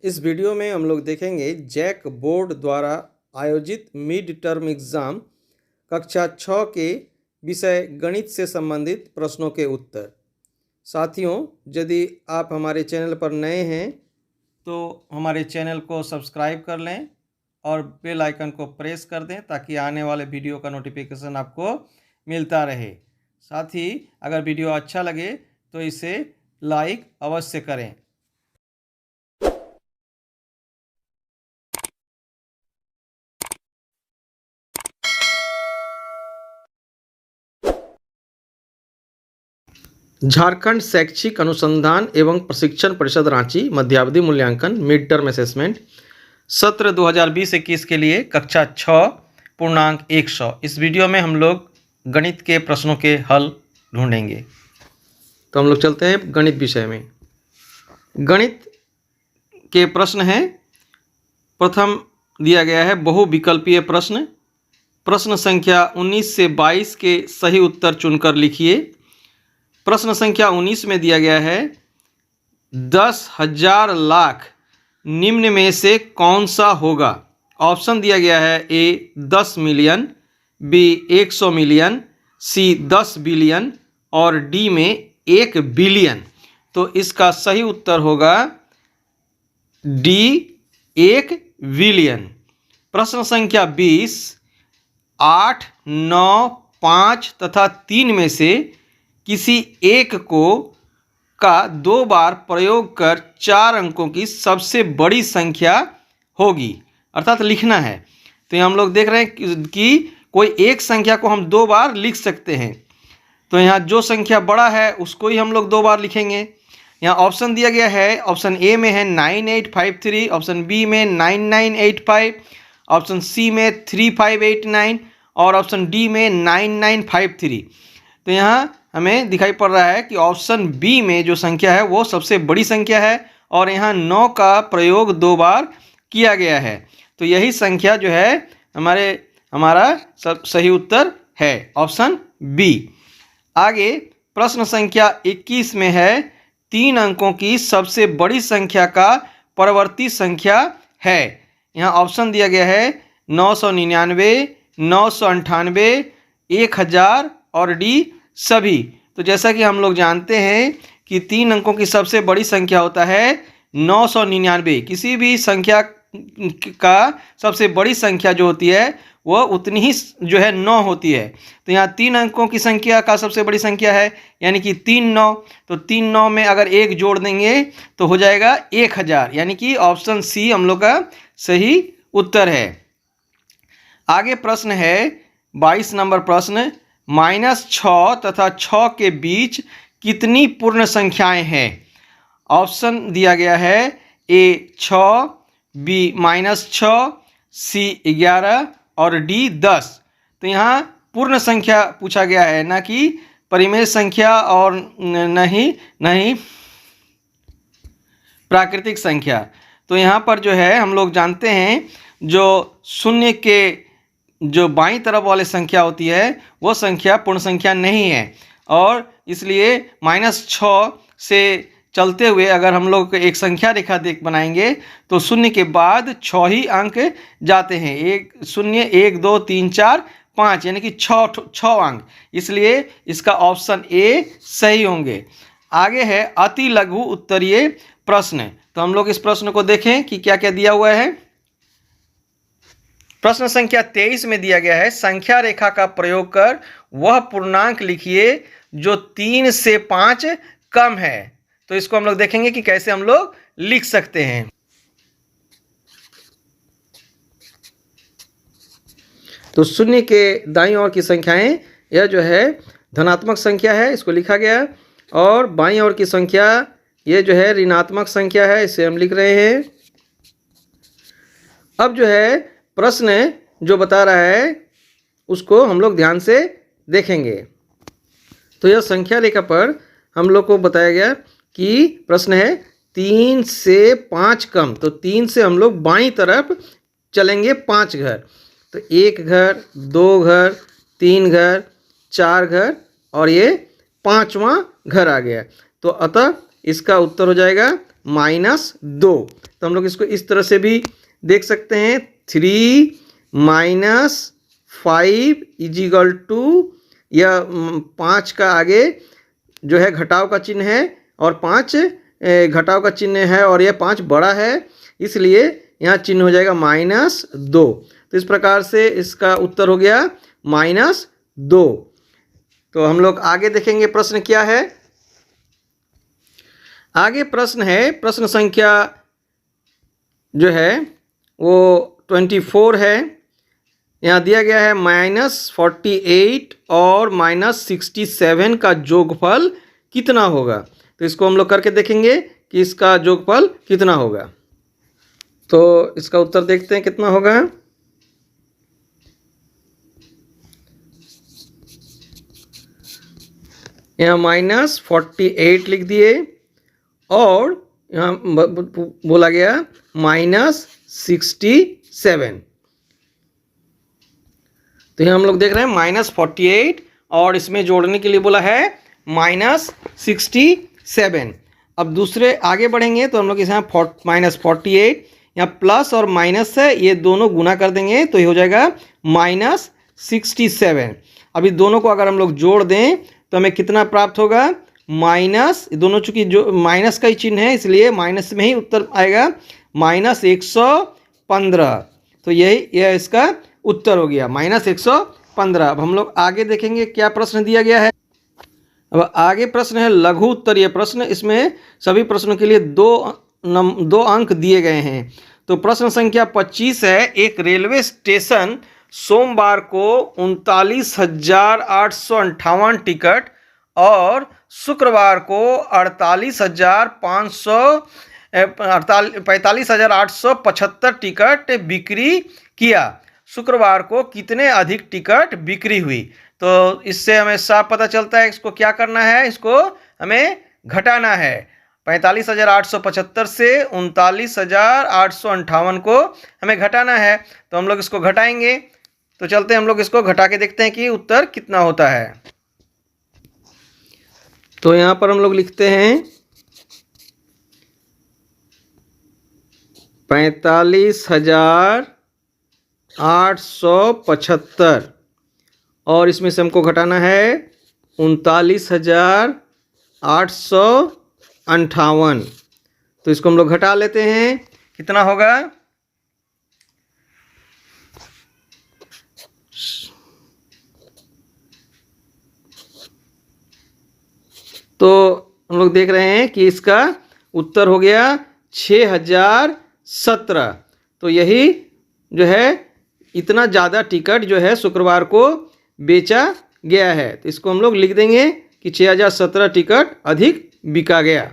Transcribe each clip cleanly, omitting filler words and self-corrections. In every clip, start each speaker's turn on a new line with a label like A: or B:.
A: इस वीडियो में हम लोग देखेंगे जैक बोर्ड द्वारा आयोजित मिड टर्म एग्ज़ाम कक्षा 6 के विषय गणित से संबंधित प्रश्नों के उत्तर। साथियों, यदि आप हमारे चैनल पर नए हैं तो हमारे चैनल को सब्सक्राइब कर लें और बेल आइकन को प्रेस कर दें ताकि आने वाले वीडियो का नोटिफिकेशन आपको मिलता रहे। साथ ही अगर वीडियो अच्छा लगे तो इसे लाइक अवश्य करें। झारखंड शैक्षिक अनुसंधान एवं प्रशिक्षण परिषद रांची मध्यावधि मूल्यांकन मिड टर्म असेसमेंट सत्र 2020-21 के लिए कक्षा 6 पूर्णांक 100। इस वीडियो में हम लोग गणित के प्रश्नों के हल ढूंढेंगे। तो हम लोग चलते हैं गणित विषय में। गणित के प्रश्न हैं। प्रथम दिया गया है बहुविकल्पीय प्रश्न। प्रश्न संख्या 19 से 22 के सही उत्तर चुनकर लिखिए। प्रश्न संख्या 19 में दिया गया है 10,000 लाख निम्न में से कौन सा होगा। ऑप्शन दिया गया है ए 10 मिलियन, बी 100 मिलियन, सी 10 बिलियन और डी में 1 बिलियन। तो इसका सही उत्तर होगा डी 1 बिलियन। प्रश्न संख्या 20 8, 9, 5 तथा 3 में से किसी एक को का 2 बार प्रयोग कर 4 अंकों की सबसे बड़ी संख्या होगी, अर्थात लिखना है। तो यहाँ हम लोग देख रहे हैं कि कोई एक संख्या को हम 2 बार लिख सकते हैं। तो यहाँ जो संख्या बड़ा है उसको ही हम लोग 2 बार लिखेंगे। यहाँ ऑप्शन दिया गया है, ऑप्शन ए में है 9853, ऑप्शन बी में 9985, ऑप्शन सी में 3589 और ऑप्शन डी में 9953। तो यहाँ हमें दिखाई पड़ रहा है कि ऑप्शन बी में जो संख्या है वो सबसे बड़ी संख्या है और यहाँ 9 का प्रयोग 2 बार किया गया है। तो यही संख्या जो है हमारा सही उत्तर है, ऑप्शन बी। आगे प्रश्न संख्या 21 में है 3 अंकों की सबसे बड़ी संख्या का परवर्ती संख्या है। यहाँ ऑप्शन दिया गया है 999, 998, 1000 और डी सभी। तो जैसा कि हम लोग जानते हैं कि 3 अंकों की सबसे बड़ी संख्या होता है 999। किसी भी संख्या का सबसे बड़ी संख्या जो होती है वह उतनी ही जो है 9 होती है। तो यहाँ 3 अंकों की संख्या का सबसे बड़ी संख्या है यानी कि 3 9। तो 3 9 में अगर 1 जोड़ देंगे तो हो जाएगा 1000, यानी कि ऑप्शन सी हम लोग का सही उत्तर है। आगे प्रश्न है 22 नंबर प्रश्न, -6 तथा 6 के बीच कितनी पूर्ण संख्याएं हैं। ऑप्शन दिया गया है ए 6, बी -6, सी 11 और डी 10। तो यहाँ पूर्ण संख्या पूछा गया है, ना कि परिमेय संख्या और नहीं प्राकृतिक संख्या। तो यहाँ पर जो है हम लोग जानते हैं जो शून्य के जो बाईं तरफ वाली संख्या होती है वो संख्या पूर्ण संख्या नहीं है और इसलिए -6 से चलते हुए अगर हम लोग एक संख्या रेखा बनाएंगे तो शून्य के बाद 6 ही अंक जाते हैं। 1 0 1 2 3 4 5 यानी कि 6 अंक, इसलिए इसका ऑप्शन ए सही होंगे। आगे है अति लघु उत्तरीय प्रश्न। तो हम लोग इस प्रश्न को देखें कि क्या क्या दिया हुआ है। प्रश्न संख्या 23 में दिया गया है संख्या रेखा का प्रयोग कर वह पूर्णांक लिखिए जो 3 से 5 कम है। तो इसको हम लोग देखेंगे कि कैसे हम लोग लिख सकते हैं। तो शून्य के दाईं ओर की संख्याएं, यह जो है धनात्मक संख्या है, इसको लिखा गया, और बाईं ओर की संख्या ये जो है ऋणात्मक संख्या है, इसे हम लिख रहे हैं। अब जो है प्रश्न जो बता रहा है उसको हम लोग ध्यान से देखेंगे। तो यह संख्या रेखा पर हम लोग को बताया गया कि प्रश्न है 3 से 5 कम। तो 3 से हम लोग बाईं तरफ चलेंगे 5 घर। तो 1 घर, 2 घर, 3 घर, 4 घर और ये 5वां घर आ गया। तो अतः इसका उत्तर हो जाएगा -2। तो हम लोग इसको इस तरह से भी देख सकते हैं, 3 - 5 = या 5 का आगे जो है घटाव का चिन्ह है और 5 घटाव का चिन्ह है और यह 5 बड़ा है, इसलिए यहाँ चिन्ह हो जाएगा -2। तो इस प्रकार से इसका उत्तर हो गया -2। तो हम लोग आगे देखेंगे प्रश्न क्या है। आगे प्रश्न है, प्रश्न संख्या जो है वो 24 है। यहाँ दिया गया है -48 और -67 का जोगफल कितना होगा। तो इसको हम लोग करके देखेंगे कि इसका जोगफल कितना होगा। तो इसका उत्तर देखते हैं कितना होगा। यहाँ -48 लिख दिए और यहाँ बोला गया -67। तो यहाँ हम लोग देख रहे हैं -48 और इसमें जोड़ने के लिए बोला है -67। अब दूसरे आगे बढ़ेंगे तो हम लोग यहाँ -48 यहाँ प्लस और माइनस है, ये दोनों गुना कर देंगे तो ये हो जाएगा -67। अभी दोनों को अगर हम लोग जोड़ दें तो हमें कितना प्राप्त होगा, माइनस, दोनों चूंकि जो माइनस का ही चिन्ह है इसलिए माइनस में ही उत्तर आएगा, -115। तो यह इसका उत्तर हो गया -115। अब हम लोग आगे देखेंगे क्या प्रश्न दिया गया है। अब आगे प्रश्न है लघु उत्तरीय प्रश्न। इसमें सभी प्रश्नों के लिए दो अंक दिए गए हैं। तो प्रश्न संख्या 25 है, एक रेलवे स्टेशन सोमवार को 39,858 टिकट और शुक्रवार को 45,875 टिकट बिक्री किया। शुक्रवार को कितने अधिक टिकट बिक्री हुई। तो इससे हमें साफ पता चलता है इसको क्या करना है, इसको हमें घटाना है। 45,875 से 39,858 को हमें घटाना है। तो हम लोग इसको घटाएंगे। तो चलते हैं हम लोग इसको घटा के देखते हैं कि उत्तर कितना होता है। तो यहाँ पर हम लोग लिखते हैं 45,875 और इसमें से हमको घटाना है 39,858। तो इसको हम लोग घटा लेते हैं, कितना होगा, तो हम लोग देख रहे हैं कि इसका उत्तर हो गया 6,017। तो यही जो है इतना ज़्यादा टिकट जो है शुक्रवार को बेचा गया है। तो इसको हम लोग लिख देंगे कि 6,017 टिकट अधिक बिका गया।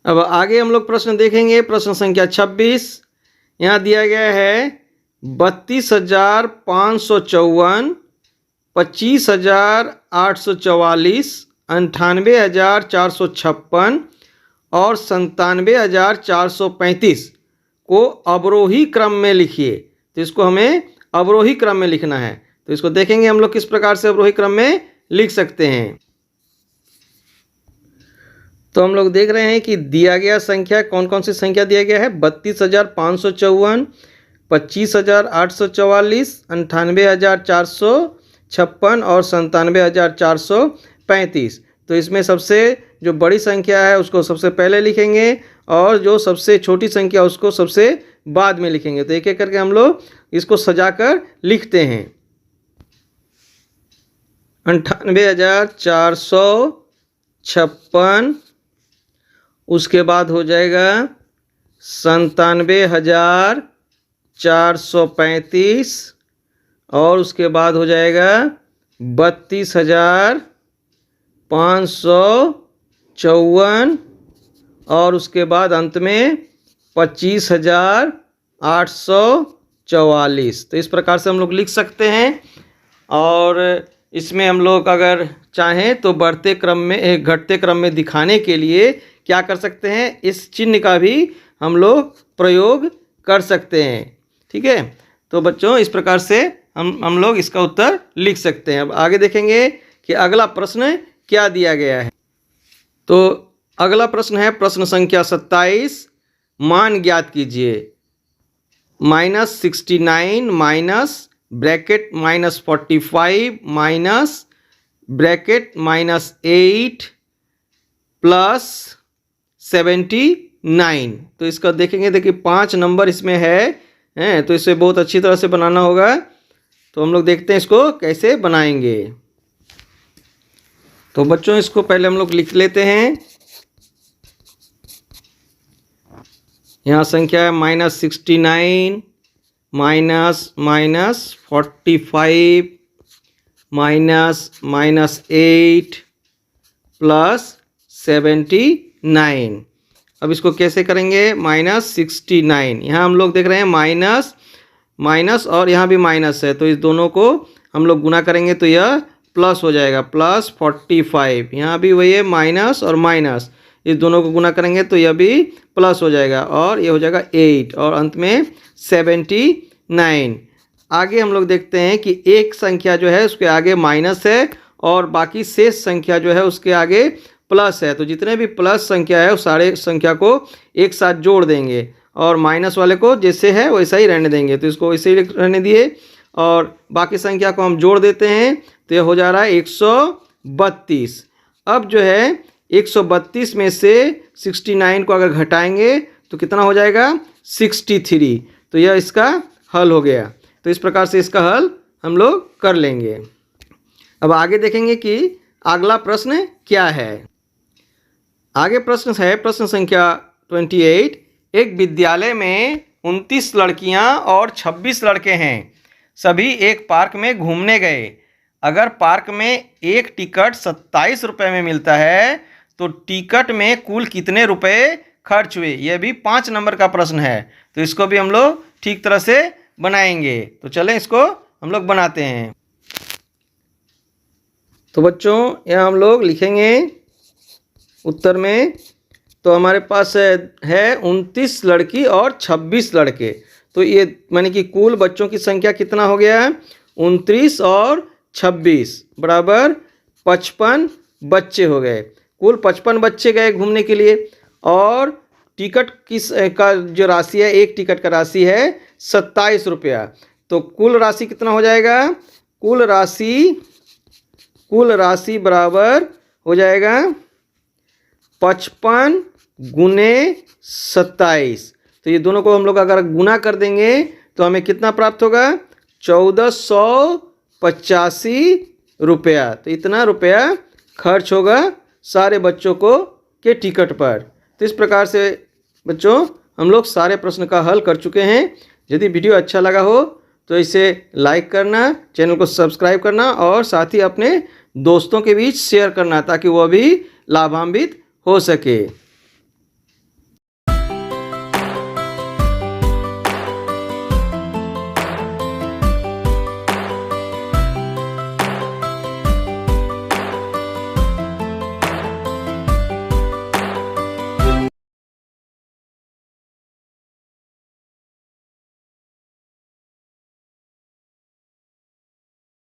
A: अब आगे हम लोग प्रश्न देखेंगे। प्रश्न संख्या 26 यहाँ दिया गया है 32,554, 25,844, 98,456 और 97,435 को अवरोही क्रम में लिखिए। तो इसको हमें अवरोही क्रम में लिखना है। तो इसको देखेंगे हम लोग किस प्रकार से अवरोही क्रम में लिख सकते हैं। तो हम लोग देख रहे हैं कि दिया गया संख्या कौन कौन सी संख्या दिया गया है, 32,554, 25,844, 98,456 और 97,435। तो इसमें सबसे जो बड़ी संख्या है उसको सबसे पहले लिखेंगे और जो सबसे छोटी संख्या उसको सबसे बाद में लिखेंगे। तो एक एक करके हम लोग इसको सजाकर लिखते हैं। 98,456, उसके बाद हो जाएगा 97,435 और उसके बाद हो जाएगा 32,554 और उसके बाद अंत में 25,844। तो इस प्रकार से हम लोग लिख सकते हैं। और इसमें हम लोग अगर चाहें तो बढ़ते क्रम में घटते क्रम में दिखाने के लिए क्या कर सकते हैं, इस चिन्ह का भी हम लोग प्रयोग कर सकते हैं। ठीक है, तो बच्चों इस प्रकार से हम लोग इसका उत्तर लिख सकते हैं। अब आगे देखेंगे कि अगला प्रश्न क्या दिया गया है। तो अगला प्रश्न है प्रश्न संख्या 27, मान ज्ञात कीजिए। -69 minus bracket -45 minus bracket -8 plus 79। तो इसका देखेंगे, देखिए 5 नंबर इसमें है तो इसे बहुत अच्छी तरह से बनाना होगा। तो हम लोग देखते हैं इसको कैसे बनाएंगे। तो बच्चों इसको पहले हम लोग लिख लेते हैं। यहाँ संख्या है -69 माइनस -45 -8 प्लस 79। अब इसको कैसे करेंगे? -69, यहाँ हम लोग देख रहे हैं माइनस और यहाँ भी माइनस है, तो इस दोनों को हम लोग गुना करेंगे तो यह प्लस हो जाएगा, प्लस 45। यहाँ भी वही है, माइनस और माइनस, इस दोनों को गुना करेंगे तो यह भी प्लस हो जाएगा और ये हो जाएगा 8 और अंत में 79। आगे हम लोग देखते हैं कि एक संख्या जो है उसके आगे माइनस है और बाकी शेष संख्या जो है उसके आगे प्लस है। तो जितने भी प्लस संख्या है उस सारे संख्या को एक साथ जोड़ देंगे और माइनस वाले को जैसे है वैसा ही रहने देंगे। तो इसको वैसे ही रहने दिए और बाकी संख्या को हम जोड़ देते हैं तो यह हो जा रहा है 132। अब जो है 132 में से 69 को अगर घटाएंगे तो कितना हो जाएगा? 63। तो यह इसका हल हो गया। तो इस प्रकार से इसका हल हम लोग कर लेंगे। अब आगे देखेंगे कि अगला प्रश्न क्या है। आगे प्रश्न है प्रश्न संख्या 28। एक विद्यालय में 29 लड़कियां और 26 लड़के हैं। सभी एक पार्क में घूमने गए। अगर पार्क में एक टिकट 27 रुपये में मिलता है तो टिकट में कुल कितने रुपए खर्च हुए? यह भी 5 नंबर का प्रश्न है। तो इसको भी हम लोग ठीक तरह से बनाएंगे। तो चलें इसको हम लोग बनाते हैं। तो बच्चों यहाँ हम लोग लिखेंगे उत्तर में। तो हमारे पास है 29 लड़की और 26 लड़के। तो ये माने कि कुल बच्चों की संख्या कितना हो गया है? 29 और 26 बराबर 55 बच्चे हो गए। कुल 55 बच्चे गए घूमने के लिए और टिकट का जो राशि है, एक टिकट का राशि है 27 रुपया। तो कुल राशि कितना हो जाएगा? कुल राशि बराबर हो जाएगा 55 गुने 27। तो ये दोनों को हम लोग अगर गुना कर देंगे तो हमें कितना प्राप्त होगा? 1485 रुपया। तो इतना रुपया खर्च होगा सारे बच्चों के टिकट पर। तो इस प्रकार से बच्चों हम लोग सारे प्रश्न का हल कर चुके हैं। यदि वीडियो अच्छा लगा हो तो इसे लाइक करना, चैनल को सब्सक्राइब करना और साथ ही अपने दोस्तों के बीच शेयर करना ताकि वह भी लाभान्वित हो सके।